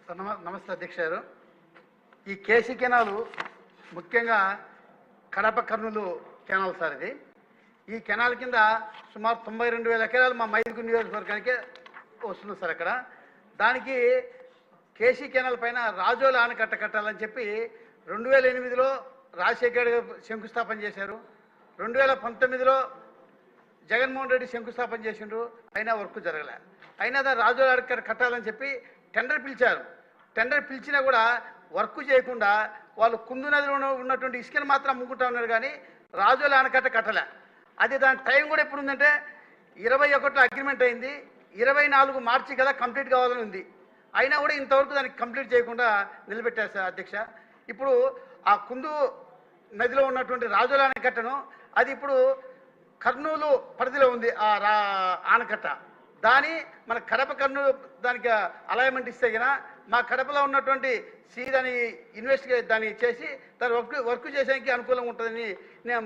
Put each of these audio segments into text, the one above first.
Sir నమస్తే అధ్యక్ష గారు. ఈ కేసీ కెనాలు ముఖ్యంగా కడప కర్నూలు కెనాల్ సార్. ఇది ఈ కెనాల్ కింద సుమారు 92,000 ఎకరాలు మా మైదుగురు నియోజకవర్గానికి వస్తుంది సార్. అక్కడ దానికి కేసీ కెనాల్ పైన రాజోల ఆనకట్ట కట్టాలని చెప్పి 2008లో రాజశేఖర్ శంకుస్థాపన చేశారు. 2019లో జగన్మోహన్ రెడ్డి శంకుస్థాపన చేసిండ్రు. అయినా వర్క్ జరగలే. అయినా దాన్ని రాజోల ఆనకట్ట కట్టాలని చెప్పి టెండర్ పిలిచారు. టెండర్ పిలిచినా కూడా వర్క్ చేయకుండా వాళ్ళు కుందు నదిలో ఉన్నటువంటి ఇసుకను మాత్రం అమ్ముకుంటా ఉన్నారు, కానీ రాజోల ఆనకట్ట కట్టలే. అది దాని టైం కూడా ఎప్పుడు ఉందంటే 21లో అగ్రిమెంట్ అయింది, 24 మార్చి కదా కంప్లీట్ కావాలని ఉంది. అయినా కూడా ఇంతవరకు దానికి కంప్లీట్ చేయకుండా నిలబెట్టారు సార్ అధ్యక్ష. ఇప్పుడు ఆ కుందు నదిలో ఉన్నటువంటి రాజోల ఆనకట్టను అది ఇప్పుడు కర్నూలు పరిధిలో ఉంది ఆ ఆనకట్ట. దాని మన కడప కర్నూలు దానికి అలైన్మెంట్ ఇస్తే కన్నా మా కడపలో ఉన్నటువంటి దాన్ని ఇన్వెస్టిగేట్ దాన్ని చేసి దాని వర్క్ చేసేందుకు అనుకూలంగా ఉంటుందని నేను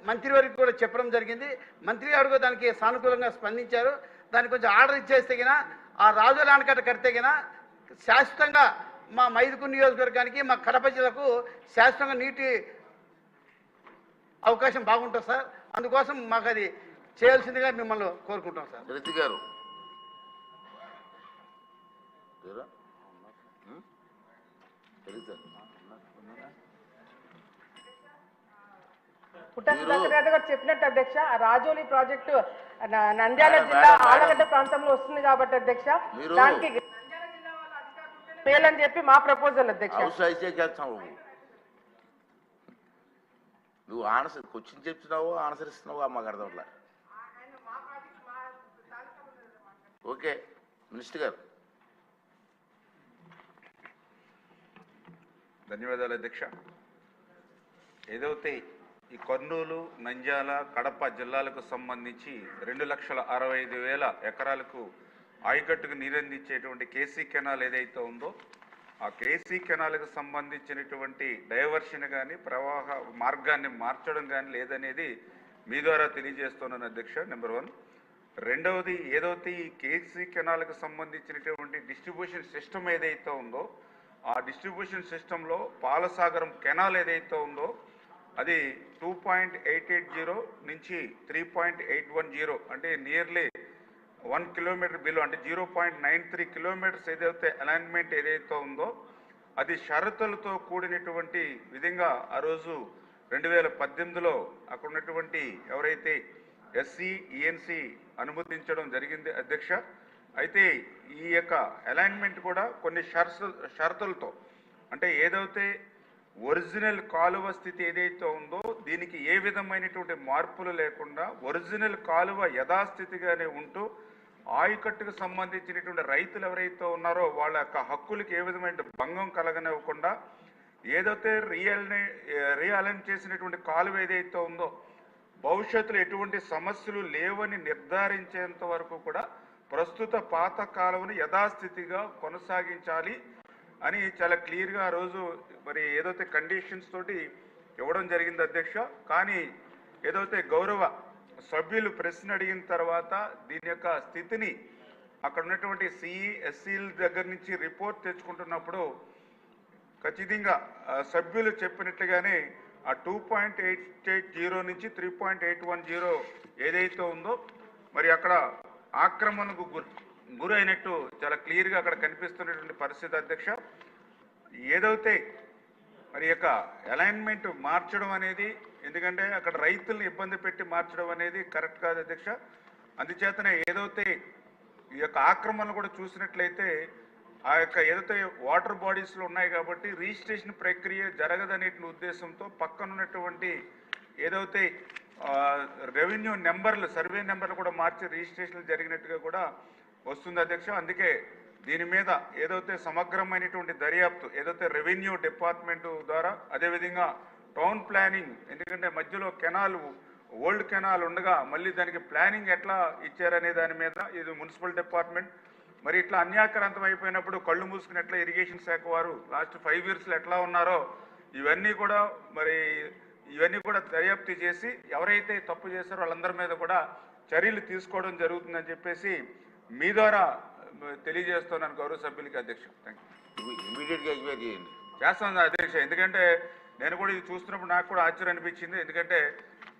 మంత్రి వారికి కూడా చెప్పడం జరిగింది. మంత్రి గారు కూడా దానికి సానుకూలంగా స్పందించారు. దానికి కొంచెం ఆర్డర్ ఇచ్చేస్తే కన్నా ఆ రాజోల ఆనకట్ట కడితే కన్నా శాశ్వతంగా మా మైదుగురు నియోజకవర్గానికి మా కడప జిల్లాకు శాశ్వతంగా నీటి అవకాశం బాగుంటుంది సార్. అందుకోసం మాకు అది చేయాల్సిందిగా మిమ్మల్ని కోరుకుంటాం సార్. గారు చెప్పినట్టు అధ్యక్ష, రాజోలి ప్రాజెక్టు నంద్యాల జిల్లా ఆలగడ్డ ప్రాంతంలో వస్తుంది కాబట్టి అధ్యక్ష దానికి మేలని చెప్పి మా ప్రపోజల్ అధ్యక్ష. నువ్వు ఆన్సర్ క్వశ్చన్ చెప్తున్నావు, ఆన్సర్ ఇస్తున్నావు, మాకు అర్థంలా. ఓకే మినిస్టర్ గారు. ధన్యవాదాలు అధ్యక్ష. ఏదైతే ఈ కర్నూలు, నంద్యాల, కడప జిల్లాలకు సంబంధించి 2,65,000 ఎకరాలకు ఆయకట్టుకు నీరందించేటువంటి కేసీ కెనాల్ ఏదైతే ఉందో ఆ కేసీ కెనాల్కు సంబంధించినటువంటి డైవర్షన్ కానీ ప్రవాహ మార్గాన్ని మార్చడం కానీ లేదనేది మీ ద్వారా తెలియజేస్తున్నాను అధ్యక్ష. నెంబర్ 1. రెండవది, ఏదైతే ఈ కేసీ కెనాల్కు సంబంధించినటువంటి డిస్ట్రిబ్యూషన్ సిస్టమ్ ఏదైతే ఉందో ఆ డిస్ట్రిబ్యూషన్ సిస్టంలో పాలసాగరం కెనాల్ ఏదైతే ఉందో అది 2.880 నుంచి 3.810 అంటే నియర్లీ 1 కిలోమీటర్ బిలో అంటే 0.93 కిలోమీటర్స్ ఏదైతే అలైన్మెంట్ ఏదైతే ఉందో అది షరతులతో కూడినటువంటి విధంగా ఆ రోజు 2018లో అక్కడ ఉన్నటువంటి ఎవరైతే ఎస్సీ ఈఎన్సీ అనుమతించడం జరిగింది అధ్యక్ష. అయితే ఈ యొక్క అలైన్మెంట్ కూడా కొన్ని షరతులతో అంటే ఏదైతే ఒరిజినల్ కాలువ స్థితి ఏదైతే ఉందో దీనికి ఏ విధమైనటువంటి మార్పులు లేకుండా ఒరిజినల్ కాలువ యథాస్థితిగానే ఉంటూ ఆయకట్టుకు సంబంధించినటువంటి రైతులు ఎవరైతే ఉన్నారో వాళ్ళ యొక్క హక్కులకి ఏ విధమైన భంగం కలగనివ్వకుండా ఏదైతే రీఅలైన్ చేసినటువంటి కాలువ ఏదైతే ఉందో భవిష్యత్తులో ఎటువంటి సమస్యలు లేవని నిర్ధారించేంత వరకు కూడా ప్రస్తుత పాత కాలువను యథాస్థితిగా కొనసాగించాలి అని చాలా క్లియర్గా ఆ రోజు మరి ఏదైతే కండిషన్స్ తోటి ఇవ్వడం జరిగింది అధ్యక్ష. కానీ ఏదైతే గౌరవ సభ్యులు ప్రశ్న అడిగిన తర్వాత దీని యొక్క స్థితిని అక్కడ ఉన్నటువంటి సిఈ ఎస్సీల దగ్గర నుంచి రిపోర్ట్ తెచ్చుకుంటున్నప్పుడు ఖచ్చితంగా సభ్యులు చెప్పినట్లుగానే ఆ 2.880 నుంచి 3.810 ఏదైతే ఉందో మరి అక్కడ ఆక్రమణకు గురైనట్టు చాలా క్లియర్గా అక్కడ కనిపిస్తున్నటువంటి పరిస్థితి అధ్యక్ష. ఏదైతే మరి యొక్క అలైన్మెంట్ మార్చడం అనేది ఎందుకంటే అక్కడ రైతుల్ని ఇబ్బంది పెట్టి మార్చడం అనేది కరెక్ట్ కాదు అధ్యక్ష. అందుచేతనే ఏదైతే ఈ యొక్క ఆక్రమణలు కూడా చూసినట్లయితే ఆ యొక్క ఏదైతే వాటర్ బాడీస్లో ఉన్నాయి కాబట్టి రిజిస్ట్రేషన్ ప్రక్రియ జరగదనే ఉద్దేశంతో పక్కన ఉన్నటువంటి ఏదైతే రెవెన్యూ నెంబర్లు సర్వే నెంబర్లు కూడా మార్చి రిజిస్ట్రేషన్లు జరిగినట్టుగా కూడా వస్తుంది అధ్యక్ష. అందుకే దీని మీద ఏదైతే సమగ్రమైనటువంటి దర్యాప్తు ఏదైతే రెవెన్యూ డిపార్ట్మెంట్ ద్వారా అదేవిధంగా టౌన్ ప్లానింగ్ ఎందుకంటే మధ్యలో కెనాల్ ఓల్డ్ కెనాల్ ఉండగా మళ్ళీ దానికి ప్లానింగ్ ఎట్లా ఇచ్చారనే దాని మీద ఇది మున్సిపల్ డిపార్ట్మెంట్ మరి ఇట్లా అన్యాక్రాంతం అయిపోయినప్పుడు కళ్ళు మూసుకుని ఎట్లా ఇరిగేషన్ శాఖ వారు లాస్ట్ 5 yearsలో ఎట్లా ఉన్నారో ఇవన్నీ కూడా దర్యాప్తు చేసి ఎవరైతే తప్పు చేశారో వాళ్ళందరి మీద కూడా చర్యలు తీసుకోవడం జరుగుతుందని చెప్పేసి మీ ద్వారా తెలియజేస్తున్నాను గౌరవ సభ్యులకి అధ్యక్ష. Thank you. ఇమీడియట్గా ఎంక్వైరీ చేయండి. చేస్తాను అధ్యక్ష. ఎందుకంటే నేను కూడా ఇది చూస్తున్నప్పుడు నాకు కూడా ఆశ్చర్యం అనిపించింది. ఎందుకంటే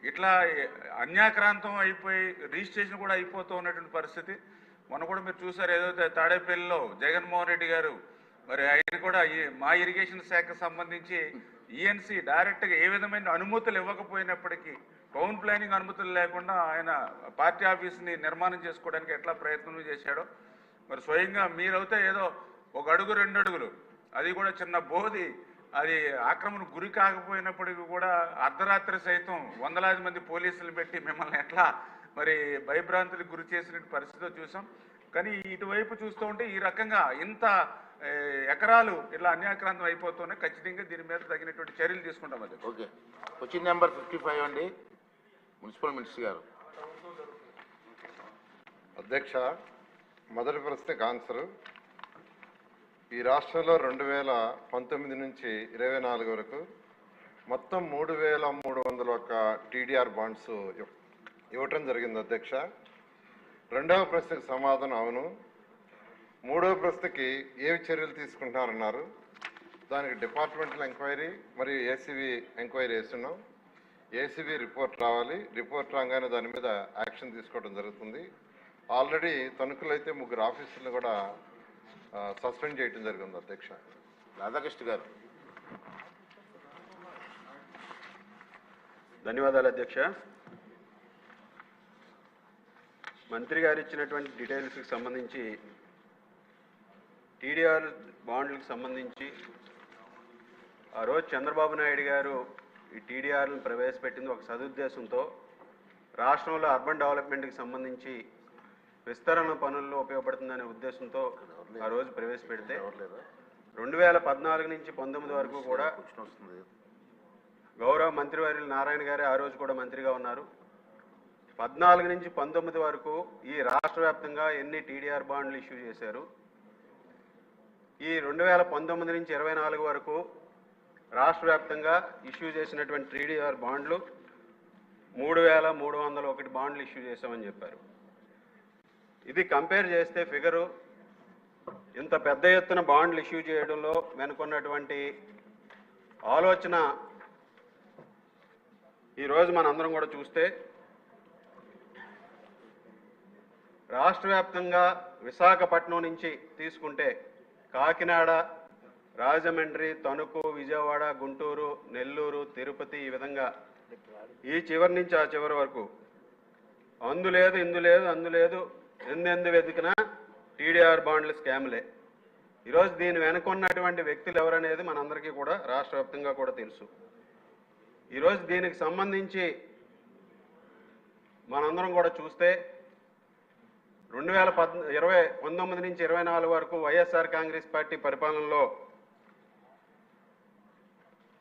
ఇట్లా అన్యాక్రాంతం అయిపోయి రిజిస్ట్రేషన్ కూడా అయిపోతూ ఉన్నటువంటి పరిస్థితి. మొన్న కూడా మీరు చూసారు, ఏదో తాడేపల్లిలో జగన్మోహన్ రెడ్డి గారు మరి ఆయన కూడా మా ఇరిగేషన్ శాఖకు సంబంధించి ఈఎన్సీ డైరెక్ట్గా ఏ విధమైన అనుమతులు ఇవ్వకపోయినప్పటికీ టౌన్ ప్లానింగ్ అనుమతులు లేకుండా ఆయన పార్టీ ఆఫీస్ని నిర్మాణం చేసుకోవడానికి ఎట్లా ప్రయత్నం చేశాడో మరి స్వయంగా మీరైతే ఏదో ఒక అడుగు 2 అడుగులు, అది కూడా చిన్న బోధి, అది ఆక్రమణకు గురి కాకపోయినప్పటికీ కూడా అర్ధరాత్రి సైతం వందలాది మంది పోలీసులు పెట్టి మిమ్మల్ని ఎట్లా మరి భయభ్రాంతులకు గురి చేసిన పరిస్థితిలో చూసాం. కానీ ఇటువైపు చూస్తూ ఉంటే ఈ రకంగా ఇంత ఎకరాలు ఇట్లా అన్యాక్రాంతం అయిపోతున్నాయి. ఖచ్చితంగా దీని మీద తగినటువంటి చర్యలు తీసుకుంటాం. అది ఓకే. క్వశ్చన్ నెంబర్ 55 అండి, మున్సిపల్ మినిస్టర్ గారు. అధ్యక్ష, మొదటి ప్రశ్నకు ఆన్సరు. ఈ రాష్ట్రంలో 2019 నుంచి 24 వరకు మొత్తం 3301 టీడీఆర్ బాండ్స్ ఇవ్వటం జరిగింది అధ్యక్ష. రెండవ ప్రశ్నకు సమాధానం అవును. మూడవ ప్రశ్నకి ఏవి చర్యలు తీసుకుంటున్నారన్నారు. దానికి డిపార్ట్మెంటల్ ఎంక్వైరీ మరియు ఏసీబీ ఎంక్వైరీ వేస్తున్నాం. ఏసీబీ రిపోర్ట్ రావాలి. రిపోర్ట్ రాగానే దాని మీద యాక్షన్ తీసుకోవడం జరుగుతుంది. ఆల్రెడీ తణుకులు అయితే 3 ఆఫీసర్లు కూడా సస్పెండ్ చేయడం జరిగింది అధ్యక్ష. రాధాకృష్ణ గారు. ధన్యవాదాలు అధ్యక్ష. మంత్రి గారు ఇచ్చినటువంటి డీటెయిల్స్కి సంబంధించి టీడీఆర్ బాండ్లకు సంబంధించి ఆ రోజు చంద్రబాబు నాయుడు గారు ఈ టీడీఆర్లను ప్రవేశపెట్టింది ఒక సదుద్దేశంతో, రాష్ట్రంలో అర్బన్ డెవలప్మెంట్కి సంబంధించి విస్తరణ పనుల్లో ఉపయోగపడుతుందనే ఉద్దేశంతో ఆ రోజు ప్రవేశపెడితే 2014 నుంచి 19 వరకు కూడా గౌరవ మంత్రివర్యులు నారాయణ గారే ఆ రోజు కూడా మంత్రిగా ఉన్నారు. 14 నుంచి 19 వరకు ఈ రాష్ట్ర వ్యాప్తంగా ఎన్ని టీడీఆర్ బాండ్లు ఇష్యూ చేశారు. ఈ 2019 నుంచి 24 వరకు రాష్ట్ర వ్యాప్తంగా ఇష్యూ చేసినటువంటి టీడీఆర్ బాండ్లు 3301 బాండ్లు ఇష్యూ చేశామని చెప్పారు. ఇది కంపేర్ చేస్తే ఫిగరు ఇంత పెద్ద ఎత్తున బాండ్లు ఇష్యూ చేయడంలో వెనుకున్నటువంటి ఆలోచన ఈరోజు మనందరం కూడా చూస్తే రాష్ట్ర వ్యాప్తంగా విశాఖపట్నం నుంచి తీసుకుంటే కాకినాడ, రాజమండ్రి, తణుకు, విజయవాడ, గుంటూరు, నెల్లూరు, తిరుపతి, ఈ విధంగా ఈ చివరి నుంచి ఆ చివరి వరకు అందులేదు అందులేదు ఎందెందు వెతికినా టీడీఆర్ బాండ్ల స్కామ్లే. ఈరోజు దీని వెనుకున్నటువంటి వ్యక్తులు ఎవరనేది మనందరికీ కూడా రాష్ట్ర వ్యాప్తంగా కూడా తెలుసు. ఈరోజు దీనికి సంబంధించి మనందరం కూడా చూస్తే 2019 నుంచి 24 వరకు వైఎస్ఆర్ కాంగ్రెస్ పార్టీ పరిపాలనలో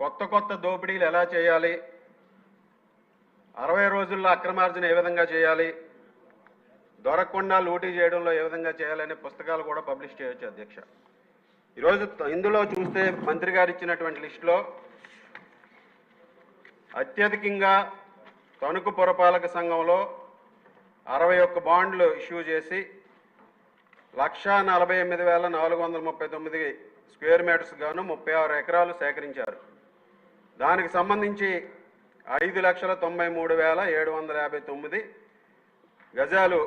కొత్త దోపిడీలు ఎలా చేయాలి, 60 రోజుల్లో అక్రమార్జన ఏ విధంగా చేయాలి, దొరకకుండా లూటీ చేయడంలో ఏ విధంగా చేయాలనే పుస్తకాలు కూడా పబ్లిష్ చేయొచ్చు అధ్యక్ష. ఈరోజు ఇందులో చూస్తే మంత్రి గారు ఇచ్చినటువంటి లిస్టులో అత్యధికంగా తణుకు పురపాలక సంఘంలో 61 బాండ్లు ఇష్యూ చేసి 1,48,439 స్క్వేర్ మీటర్స్ గాను 36 ఎకరాలు సేకరించారు. దానికి సంబంధించి 5,93,759 గజాలు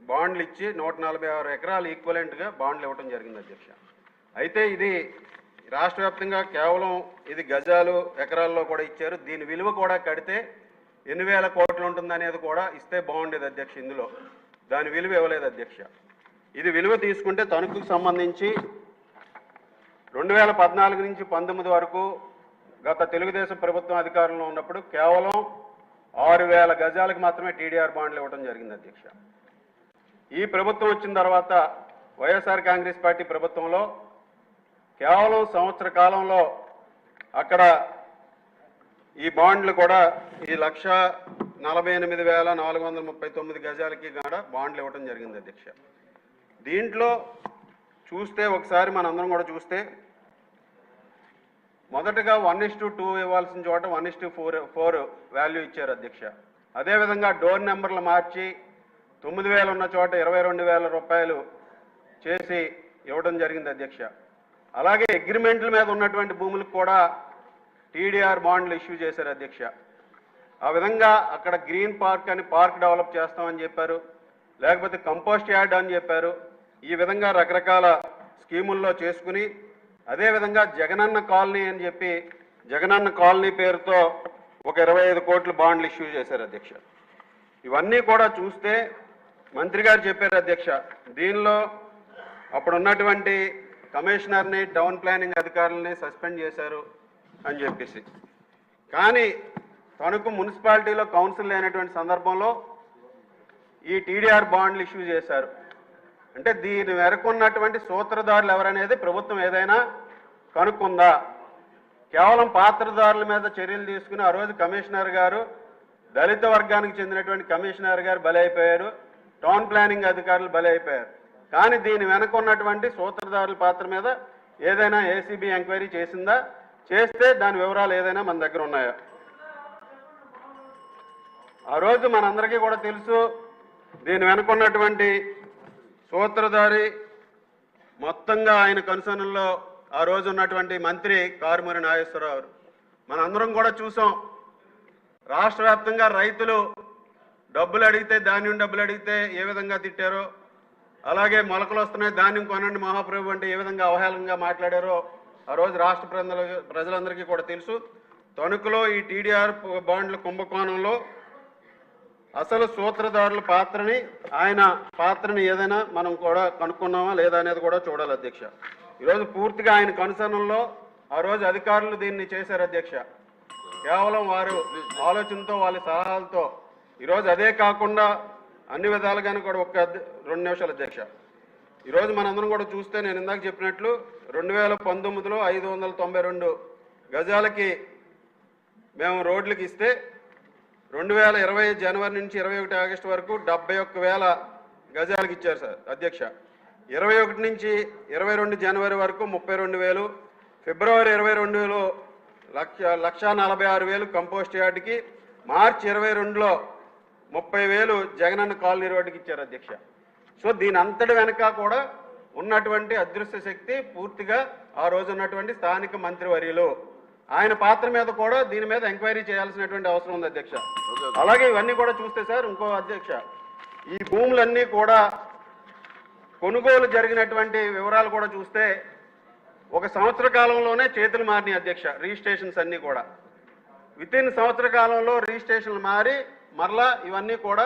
బాండ్లు ఇచ్చి 146 ఎకరాలు ఈక్వలెంట్గా బాండ్లు ఇవ్వడం జరిగింది అధ్యక్ష. అయితే ఇది రాష్ట్ర వ్యాప్తంగా కేవలం ఇది గజాలు ఎకరాల్లో కూడా ఇచ్చారు. దీని విలువ కూడా కడితే ఎన్ని వేల కోట్లు ఉంటుందనేది కూడా ఇస్తే బాగుండేది అధ్యక్ష. ఇందులో దాని విలువ ఇవ్వలేదు అధ్యక్ష. ఇది విలువ తీసుకుంటే తణుకుకు సంబంధించి 2014 నుంచి 19 వరకు గత తెలుగుదేశం ప్రభుత్వం అధికారంలో ఉన్నప్పుడు కేవలం 6,000 గజాలకు మాత్రమే టీడీఆర్ బాండ్లు ఇవ్వడం జరిగింది అధ్యక్ష. ఈ ప్రభుత్వం వచ్చిన తర్వాత వైఎస్ఆర్ కాంగ్రెస్ పార్టీ ప్రభుత్వంలో కేవలం సంవత్సర కాలంలో అక్కడ ఈ బాండ్లు కూడా ఈ 1,48,439 గజాలకి కూడా బాండ్లు ఇవ్వడం జరిగింది అధ్యక్ష. దీంట్లో చూస్తే ఒకసారి మనందరం కూడా చూస్తే మొదటగా 1:2 ఇవ్వాల్సిన చోట 1:4 వాల్యూ ఇచ్చారు అధ్యక్ష. అదేవిధంగా డోర్ నెంబర్లు మార్చి 9,000 ఉన్న చోట 22,000 రూపాయలు చేసి ఇవ్వడం జరిగింది అధ్యక్ష. అలాగే అగ్రిమెంట్ల మీద ఉన్నటువంటి భూములకు కూడా టీడీఆర్ బాండ్లు ఇష్యూ చేశారు అధ్యక్ష. ఆ విధంగా అక్కడ గ్రీన్ పార్క్ అని పార్క్ డెవలప్ చేస్తామని చెప్పారు, లేకపోతే కంపోస్ట్ యార్డ్ అని చెప్పారు. ఈ విధంగా రకరకాల స్కీముల్లో చేసుకుని అదేవిధంగా జగనన్న కాలనీ అని చెప్పి జగనన్న కాలనీ పేరుతో ఒక 25 కోట్ల బాండ్లు ఇష్యూ చేశారు అధ్యక్ష. ఇవన్నీ కూడా చూస్తే మంత్రి గారు చెప్పారు అధ్యక్ష, దీనిలో అప్పుడు ఉన్నటువంటి కమిషనర్ని టౌన్ ప్లానింగ్ అధికారులని సస్పెండ్ చేశారు అని చెప్పేసి. కానీ తణుకు మున్సిపాలిటీలో కౌన్సిల్ లేనటువంటి సందర్భంలో ఈ టీడీఆర్ బాండ్లు ఇష్యూ చేశారు. అంటే దీని వెనకున్నటువంటి సూత్రధారులు ఎవరనేది ప్రభుత్వం ఏదైనా కనుక్కుందా? కేవలం పాత్రదారుల మీద చర్యలు తీసుకుని ఆ రోజు కమిషనర్ గారు దళిత వర్గానికి చెందినటువంటి కమిషనర్ గారు బలైపోయారు, టౌన్ ప్లానింగ్ అధికారులు బలైపోయారు. కానీ దీని వెనక ఉన్నటువంటి సూత్రధారుల పాత్ర మీద ఏదైనా ఏసీబీ ఎంక్వైరీ చేసిందా? చేస్తే దాని వివరాలు ఏదైనా మన దగ్గర ఉన్నాయా? ఆ రోజు మనందరికీ కూడా తెలుసు, దీని వెనక ఉన్నటువంటి సూత్రధారి మొత్తంగా ఆయన కన్సర్న్లో ఆ రోజు ఉన్నటువంటి మంత్రి కారుమూరి నాగేశ్వరరావు. మనందరం కూడా చూసాం, రాష్ట్ర వ్యాప్తంగా రైతులు డబ్బులు అడిగితే, ధాన్యం డబ్బులు అడిగితే ఏ విధంగా తిట్టారో, అలాగే మొలకలు వస్తున్నాయి ధాన్యం కొనండి మహాప్రభు అంటే ఏ విధంగా అవహేళనగా మాట్లాడారో ఆ రోజు రాష్ట్ర ప్రజలందరికీ కూడా తెలుసు. తణుకులో ఈ టీడీఆర్ బాండ్ల కుంభకోణంలో అసలు సూత్రధారుల పాత్రని ఏదైనా మనం కూడా కనుక్కున్నామా లేదా అనేది కూడా చూడాలి అధ్యక్ష. ఈరోజు పూర్తిగా ఆయన కన్సర్న్లో ఆ రోజు అధికారులు దీన్ని చేశారు అధ్యక్ష. కేవలం వారు ఆలోచనతో వాళ్ళ సలహాలతో. ఈరోజు అదే కాకుండా అన్ని విధాలుగానే కూడా 2 నిమిషాలు అధ్యక్ష. ఈరోజు మనందరం కూడా చూస్తే నేను ఇందాక చెప్పినట్లు 2019లో 592 గజాలకి మేము రోడ్లకి ఇస్తే 2020 జనవరి నుంచి 21 ఆగస్టు వరకు 71,000 గజాలకు ఇచ్చారు సార్ అధ్యక్ష. 21 నుంచి 22 జనవరి వరకు 32,000, ఫిబ్రవరి 22లో 1,46,000 కంపోస్ట్ యార్డ్కి, మార్చి 22లో 30,000 జగనన్న కాలనీ రోడ్డుకి ఇచ్చారు అధ్యక్ష. సో దీని అంతటి వెనక కూడా ఉన్నటువంటి అదృశ్య శక్తి పూర్తిగా ఆ రోజు ఉన్నటువంటి స్థానిక మంత్రివర్యులు. ఆయన పాత్ర మీద కూడా దీని మీద ఎంక్వైరీ చేయాల్సినటువంటి అవసరం ఉంది అధ్యక్ష. అలాగే ఇవన్నీ కూడా చూస్తే సార్ ఇంకో అధ్యక్ష, ఈ భూములన్నీ కూడా కొనుగోలు జరిగినటువంటి వివరాలు కూడా చూస్తే 1 సంవత్సర కాలంలోనే చేతులు మారినాయి అధ్యక్ష. రిజిస్ట్రేషన్స్ అన్నీ కూడా వితిన్ సంవత్సర కాలంలో రిజిస్ట్రేషన్లు మారి మరలా ఇవన్నీ కూడా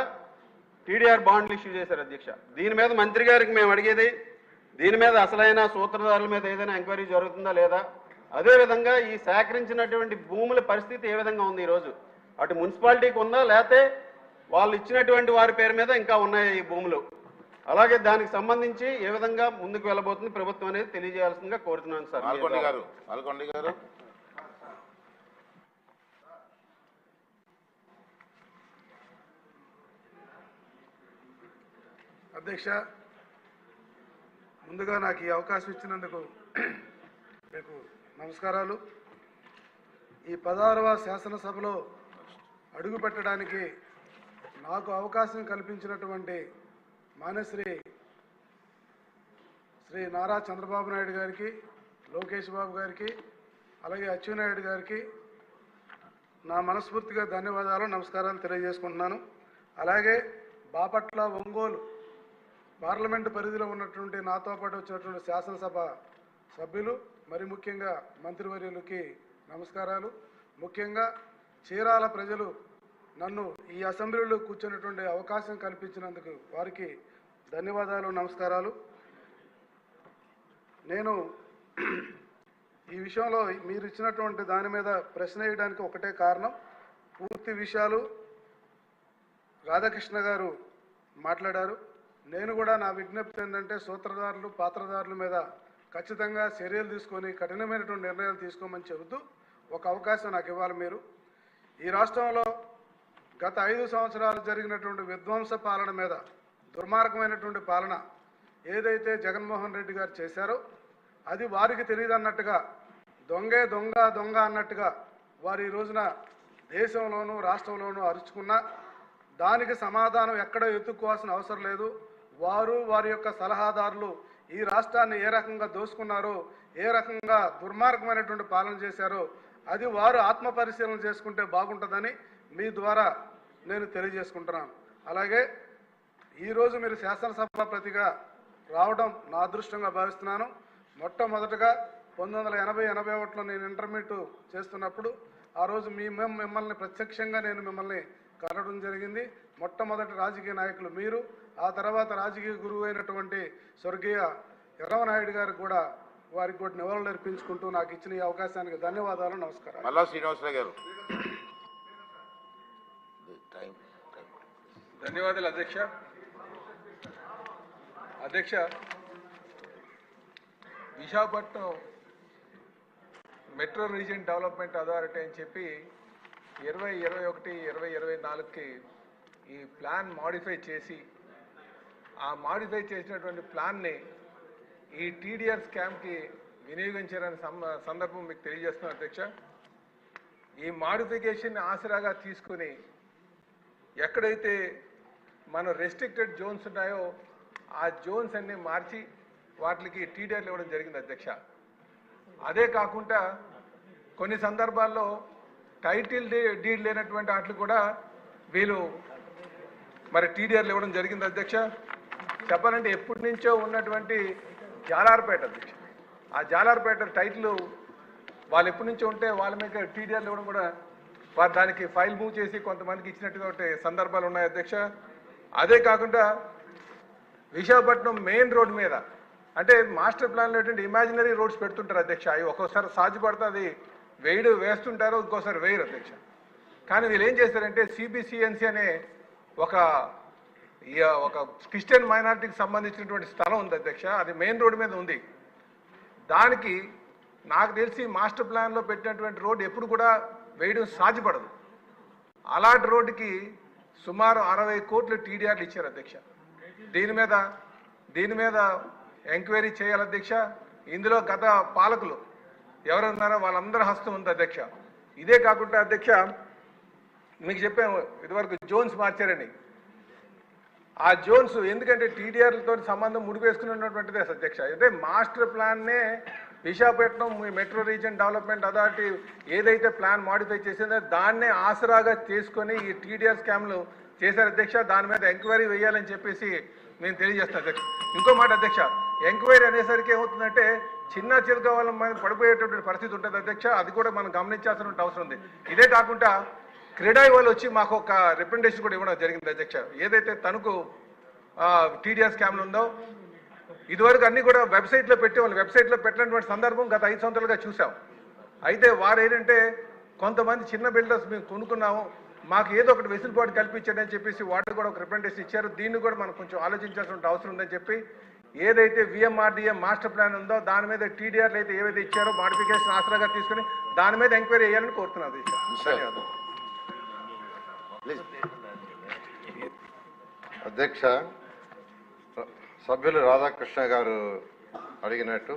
టీడీఆర్ బాండ్లు ఇష్యూ చేశారు అధ్యక్ష. దీని మీద మంత్రి గారికి మేము అడిగేది, దీని మీద అసలైన సూత్రధారుల మీద ఏదైనా ఎంక్వైరీ జరుగుతుందా లేదా? అదేవిధంగా ఈ సేకరించినటువంటి భూముల పరిస్థితి ఏ విధంగా ఉంది ఈరోజు? అటు మున్సిపాలిటీకి ఉందా, లేకపోతే వాళ్ళు ఇచ్చినటువంటి వారి పేరు మీద ఇంకా ఉన్నాయి ఈ భూములు? అలాగే దానికి సంబంధించి ఏ విధంగా ముందుకు వెళ్ళబోతుంది ప్రభుత్వం అనేది తెలియజేయాల్సిందిగా కోరుతున్నాను సార్. మాల్కొండ గారు. అధ్యక్ష, ముందుగా నాకు ఈ అవకాశం ఇచ్చినందుకు మీకు నమస్కారాలు. ఈ 16వ శాసనసభలో అడుగు పెట్టడానికి నాకు అవకాశం కల్పించినటువంటి మాన్యశ్రీ నారా చంద్రబాబు నాయుడు గారికి, లోకేష్ బాబు గారికి, అలాగే అచ్చెన్నాయుడు గారికి నా మనస్ఫూర్తిగా ధన్యవాదాలు, నమస్కారాలు తెలియజేసుకుంటున్నాను. అలాగే బాపట్ల, ఒంగోలు పార్లమెంటు పరిధిలో ఉన్నటువంటి నాతో పాటు వచ్చినటువంటి శాసనసభ సభ్యులు, మరి ముఖ్యంగా మంత్రివర్యులకి నమస్కారాలు. ముఖ్యంగా చీరాల ప్రజలు నన్ను ఈ అసెంబ్లీలో కూర్చున్నటువంటి అవకాశం కల్పించినందుకు వారికి ధన్యవాదాలు, నమస్కారాలు. నేను ఈ విషయంలో మీరు ఇచ్చినటువంటి దాని మీద ప్రశ్న వేయడానికి ఒకటే కారణం, పూర్తి విషయాలు రాధాకృష్ణ గారు మాట్లాడారు. నేను కూడా నా విజ్ఞప్తి ఏంటంటే సూత్రధారులు, పాత్రధారుల మీద ఖచ్చితంగా చర్యలు తీసుకొని కఠినమైనటువంటి నిర్ణయాలు తీసుకోమని చెబుతూ ఒక అవకాశం నాకు ఇవ్వాలి మీరు. ఈ రాష్ట్రంలో గత 5 సంవత్సరాలు జరిగినటువంటి విధ్వంస పాలన మీద, దుర్మార్గమైనటువంటి పాలన ఏదైతే జగన్మోహన్ రెడ్డి గారు చేశారో అది వారికి తెలియదన్నట్టుగా, దొంగే దొంగ దొంగ అన్నట్టుగా వారు ఈ రోజున దేశంలోనూ రాష్ట్రంలోనూ అరుచుకున్నా దానికి సమాధానం ఎక్కడ ఎత్తుక్కోవాల్సిన అవసరం లేదు. వారు వారి యొక్క సలహాదారులు ఈ రాష్ట్రాన్ని ఏ రకంగా దోసుకున్నారో, ఏ రకంగా దుర్మార్గమైనటువంటి పాలన చేశారో అది వారు ఆత్మ పరిశీలన చేసుకుంటే బాగుంటుందని మీ ద్వారా నేను తెలియజేసుకుంటున్నాను. అలాగే ఈరోజు మీరు శాసనసభాపతిగా రావడం నా అదృష్టంగా భావిస్తున్నాను. మొట్టమొదటగా 1980-81లో నేను ఇంటర్మీడియట్ చేస్తున్నప్పుడు ఆ రోజు మిమ్మల్ని ప్రత్యక్షంగా నేను మిమ్మల్ని కలవడం జరిగింది. మొట్టమొదటి రాజకీయ నాయకులు మీరు. ఆ తర్వాత రాజకీయ గురువు అయినటువంటి స్వర్గీయ ఎర్రవనాయుడు గారికి కూడా వారికి కూడా నివాళులు అర్పించుకుంటూ నాకు ఇచ్చిన ఈ అవకాశానికి ధన్యవాదాలు, నమస్కారం. మల్లా శ్రీనివాసరావు గారు. ధన్యవాదాలు అధ్యక్ష. అధ్యక్ష, Visakhapatnam metro region development authority అని చెప్పి 2021-2024కి ఈ ప్లాన్ మాడిఫై చేసి, ఆ మాడిఫై చేసినటువంటి ప్లాన్ని ఈ టీడీఆర్ స్కామ్కి వినియోగించారనే సందర్భం మీకు తెలియజేస్తున్నాను అధ్యక్ష. ఈ మాడిఫికేషన్ ఆసరాగా తీసుకుని ఎక్కడైతే మన రెస్ట్రిక్టెడ్ జోన్స్ ఉన్నాయో ఆ జోన్స్ అన్ని మార్చి వాటికి టీడీఆర్లు ఇవ్వడం జరిగింది అధ్యక్ష. అదే కాకుండా కొన్ని సందర్భాల్లో టైటిల్ డీడ్ లేనటువంటి వాటికి కూడా వీళ్ళు మరి టీడీఆర్లు ఇవ్వడం జరిగింది అధ్యక్ష. చెప్పాలంటే ఎప్పటి నుంచో ఉన్నటువంటి జాలార్పేట అధ్యక్ష, ఆ జాలార్పేట టైటిల్ వాళ్ళు ఎప్పటి నుంచో ఉంటే వాళ్ళ మీద టీడీఆర్లు ఇవ్వడం కూడా వారు దానికి ఫైల్ మూవ్ చేసి కొంతమందికి ఇచ్చినటువంటి సందర్భాలు ఉన్నాయి అధ్యక్ష. అదే కాకుండా విశాఖపట్నం మెయిన్ రోడ్ మీద అంటే మాస్టర్ ప్లాన్లో ఏంటంటే ఇమాజినరీ రోడ్స్ పెడుతుంటారు అధ్యక్ష. అవి ఒక్కోసారి సాధ్యపడితే అది వేస్తుంటారు, ఇంకోసారి వేయరు అధ్యక్ష. కానీ వీళ్ళు ఏం చేస్తారంటే సిబిసిఎన్సి అనే ఒక క్రిస్టియన్ మైనారిటీకి సంబంధించినటువంటి స్థలం ఉంది అధ్యక్ష. అది మెయిన్ రోడ్ మీద ఉంది. దానికి నాకు తెలిసి మాస్టర్ ప్లాన్లో పెట్టినటువంటి రోడ్డు ఎప్పుడు కూడా వేయడం సాధ్యపడదు. అలాంటి రోడ్డుకి సుమారు 60 కోట్లు టీడీఆర్లు ఇచ్చారు అధ్యక్ష. దీని మీద ఎంక్వైరీ చేయాలి అధ్యక్ష. ఇందులో గత పాలకులు ఎవరున్నారో వాళ్ళందరూ హస్తం ఉంది అధ్యక్ష. ఇదే కాకుండా అధ్యక్ష మీకు చెప్పాము ఇదివరకు జోన్స్ మార్చారని. ఆ జోన్స్ ఎందుకంటే టీడీఆర్లతో సంబంధం ముడిపేసుకుని ఉన్నటువంటిదే అధ్యక్ష. అంటే మాస్టర్ ప్లాన్నే Visakhapatnam metro region development authority ఏదైతే ప్లాన్ మాడిఫై చేసిందో దాన్నే ఆసరాగా చేసుకొని ఈ టీడీఆర్ స్కామ్లు చేశారు అధ్యక్ష. దాని మీద ఎంక్వైరీ వేయాలని చెప్పేసి నేను తెలియజేస్తాను అధ్యక్ష. ఇంకో మాట అధ్యక్ష, ఎంక్వైరీ అనేసరికి ఏమవుతుందంటే చిన్న చిలుక వాళ్ళ మీద పడిపోయేటటువంటి పరిస్థితి ఉంటుంది అధ్యక్ష. అది కూడా మనం గమనించాల్సిన అవసరం ఉంది. ఇదే కాకుండా క్రెడాయి వాళ్ళు వచ్చి మాకు ఒక రిప్రజెంటేషన్ కూడా ఇవ్వడం జరిగింది అధ్యక్ష. ఏదైతే తనకు టీడీఆర్ స్కామ్లు ఉందో ఇదివరకు అన్ని కూడా వెబ్సైట్లో పెట్టేవాళ్ళు. వెబ్సైట్లో పెట్టినటువంటి సందర్భం గత 5 సంవత్సరాలుగా చూసాం. అయితే వారు ఏంటంటే కొంతమంది చిన్న బిల్డర్స్ మేము కొనుక్కున్నాము, మాకు ఏదో ఒకటి వెసులుబాటు కల్పించండి అని చెప్పేసి వాటికి కూడా ఒక రిప్రజెంటేషన్ ఇచ్చారు. దీన్ని కూడా మనం కొంచెం ఆలోచించాల్సిన అవసరం ఉందని చెప్పి ఏదైతే విఎంఆర్డీఏ మాస్టర్ ప్లాన్ ఉందో దాని మీద టీడీఆర్లు అయితే ఏవైతే ఇచ్చారో మాడిఫికేషన్ ఆసరాగా తీసుకుని దాని మీద ఎంక్వైరీ చేయాలని కోరుతున్నాను ధన్యవాదాలు అధ్యక్ష. సభ్యులు రాధాకృష్ణ గారు అడిగినట్టు